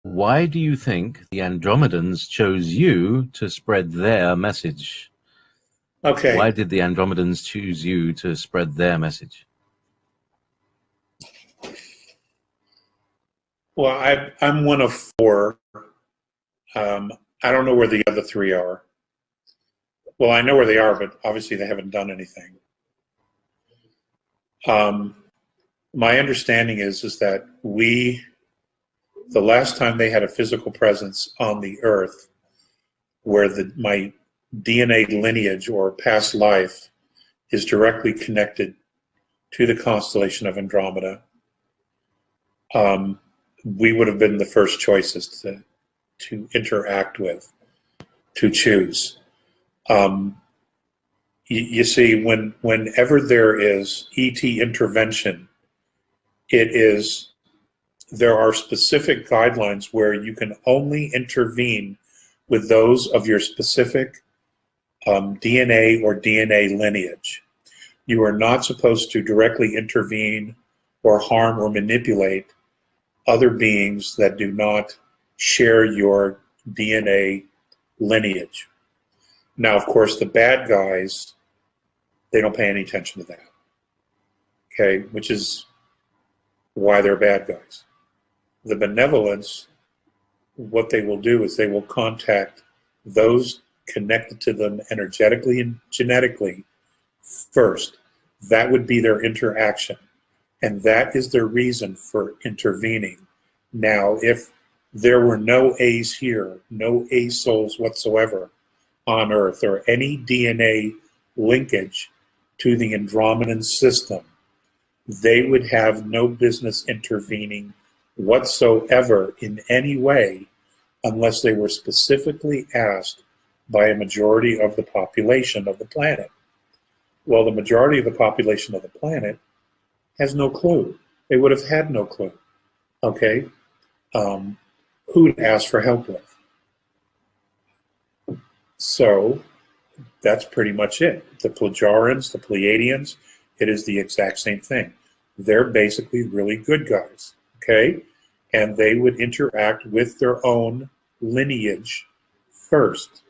Why do you think the Andromedans chose you to spread their message? Why Okay. did the Andromedans choose you to spread their message? Well, I'm one of four. I don't know where the other three are. Well, I know where they are, but obviously they haven't done anything. My understanding is that the last time they had a physical presence on the Earth, where my DNA lineage or past life is directly connected to the constellation of Andromeda, we would have been the first choices to interact with, to choose. You see, whenever there is ET intervention, there are specific guidelines where you can only intervene with those of your specific DNA or DNA lineage. You are not supposed to directly intervene or harm or manipulate other beings that do not share your DNA lineage. Now, of course, the bad guys, they don't pay any attention to that, okay, which is why they're bad guys. The benevolence, what they will do is they will contact those connected to them energetically and genetically first. That would be their interaction, and that is their reason for intervening. Now, if there were no A's here, no A souls whatsoever on Earth, or any DNA linkage to the Andromedan system, they would have no business intervening whatsoever in any way unless they were specifically asked by a majority of the population of the planet. Well, the majority of the population of the planet has no clue. They would have had no clue, okay, who to ask for help with. So that's pretty much it. The Plejarians, the Pleiadians, it is the exact same thing. They're basically really good guys, okay? And they would interact with their own lineage first.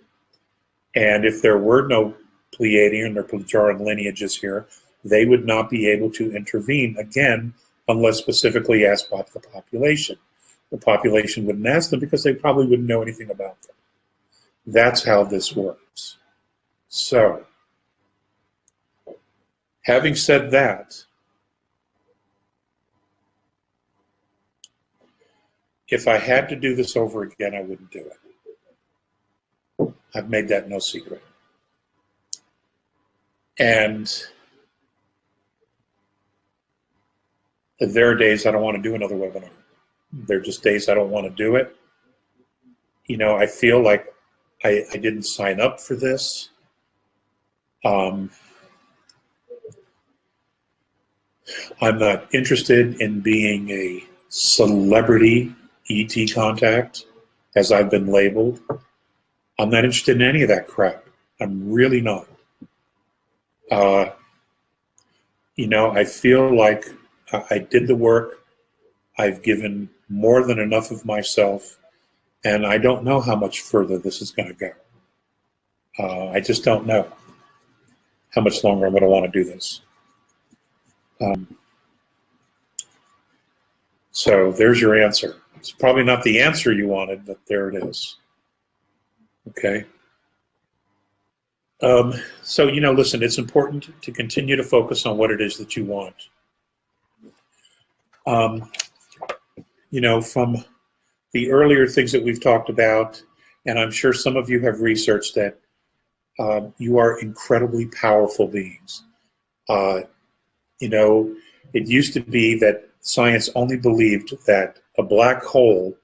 And if there were no Pleiadian or Plejarian lineages here, they would not be able to intervene, again, unless specifically asked by the population. The population wouldn't ask them because they probably wouldn't know anything about them. That's how this works. So, having said that, if I had to do this over again, I wouldn't do it. I've made that no secret. And there are days I don't want to do another webinar. There are just days I don't want to do it. You know, I feel like I didn't sign up for this. I'm not interested in being a celebrity ET contact, as I've been labeled. I'm not interested in any of that crap. I'm really not. You know, I feel like I did the work. I've given more than enough of myself, and I don't know how much further this is going to go. I just don't know how much longer I'm going to want to do this. So there's your answer. It's probably not the answer you wanted, but there it is. Okay. So, you know, listen, it's important to continue to focus on what it is that you want. You know, from the earlier things that we've talked about, and I'm sure some of you have researched that, you are incredibly powerful beings. You know, it used to be that science only believed that a black hole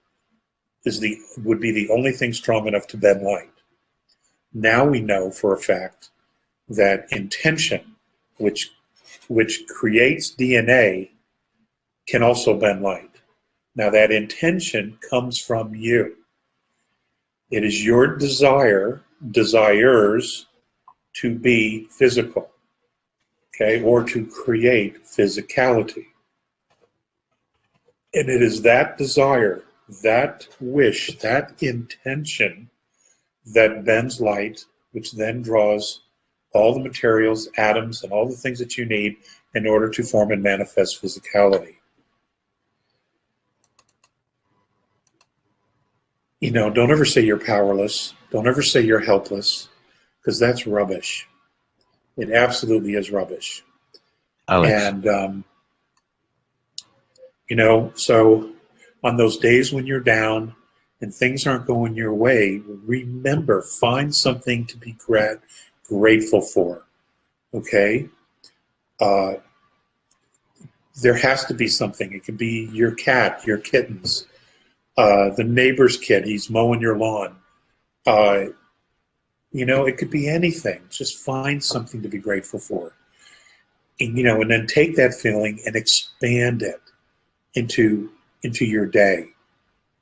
would be the only thing strong enough to bend light. Now we know for a fact that intention, which creates DNA, can also bend light. Now that intention comes from you. It is your desires to be physical, okay, or to create physicality. And it is that desire that wish, that intention that bends light, which then draws all the materials, atoms, and all the things that you need in order to form and manifest physicality. You know, don't ever say you're powerless. Don't ever say you're helpless, because that's rubbish. It absolutely is rubbish. Alex. And, you know, so on those days when you're down and things aren't going your way, remember, find something to be grateful for, okay? There has to be something. It can be your cat, your kittens, the neighbor's kid, he's mowing your lawn. You know, it could be anything. Just find something to be grateful for. And, you know, and then take that feeling and expand it into your day,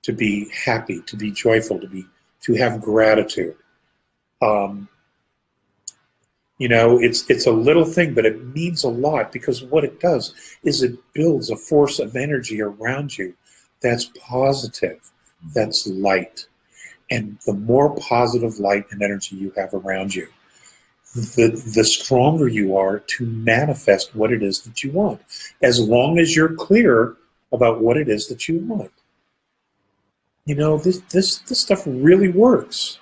to be happy, to be joyful, to have gratitude. You know, it's a little thing, but it means a lot, because what it does is it builds a force of energy around you that's positive, that's light. And the more positive light and energy you have around you, the stronger you are to manifest what it is that you want, as long as you're clear about what it is that you want. You know, this stuff really works.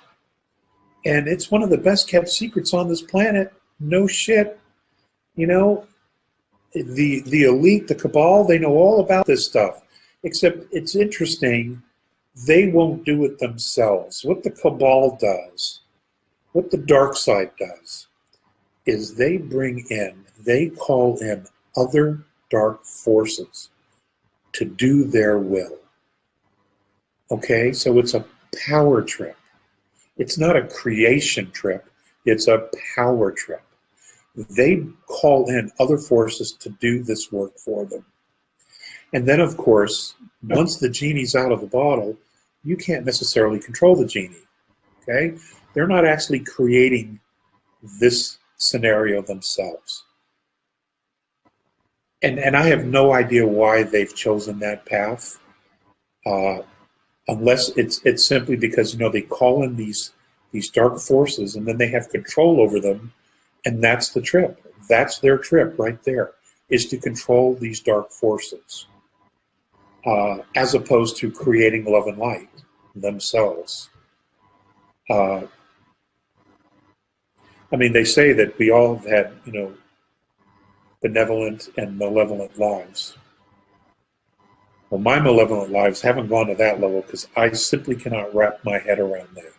And it's one of the best kept secrets on this planet. No shit. You know, the elite, the cabal, they know all about this stuff. Except it's interesting, they won't do it themselves. What the cabal does, what the dark side does, is they call in other dark forces to do their will. Okay, so it's a power trip. It's not a creation trip, it's a power trip. They call in other forces to do this work for them. And then, of course, once the genie's out of the bottle, you can't necessarily control the genie, okay? They're not actually creating this scenario themselves. And I have no idea why they've chosen that path, unless it's simply because, you know, they call in these dark forces and then they have control over them, and that's the trip. That's their trip right there, is to control these dark forces, as opposed to creating love and light themselves. I mean, they say that we all have had, you know, benevolent and malevolent lives. Well, my malevolent lives haven't gone to that level, because I simply cannot wrap my head around that.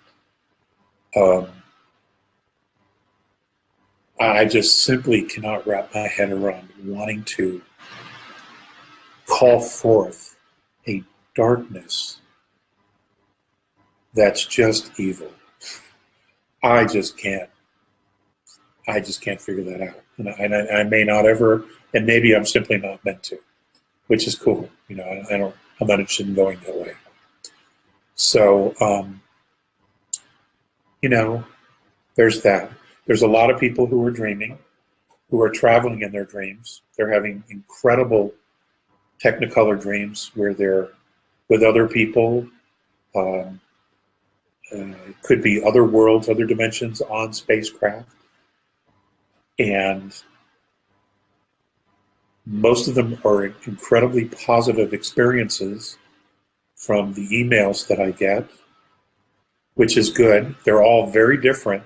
I just simply cannot wrap my head around wanting to call forth a darkness that's just evil. I just can't figure that out. And I may not ever, and maybe I'm simply not meant to, which is cool. You know, I'm not interested in going that way. So, you know, there's that. There's a lot of people who are dreaming, who are traveling in their dreams. They're having incredible technicolor dreams where they're with other people. It could be other worlds, other dimensions on spacecraft. And most of them are incredibly positive experiences from the emails that I get, which is good. They're all very different.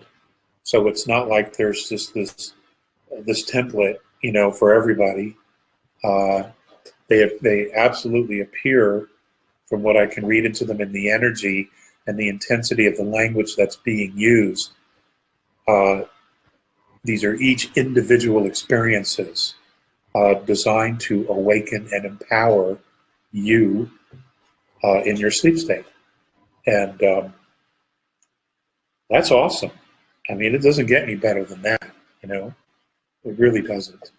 So it's not like there's just this template, you know, for everybody. They absolutely appear, from what I can read into them, in the energy and the intensity of the language that's being used. These are each individual experiences designed to awaken and empower you in your sleep state. And that's awesome. I mean, it doesn't get any better than that, you know? It really doesn't.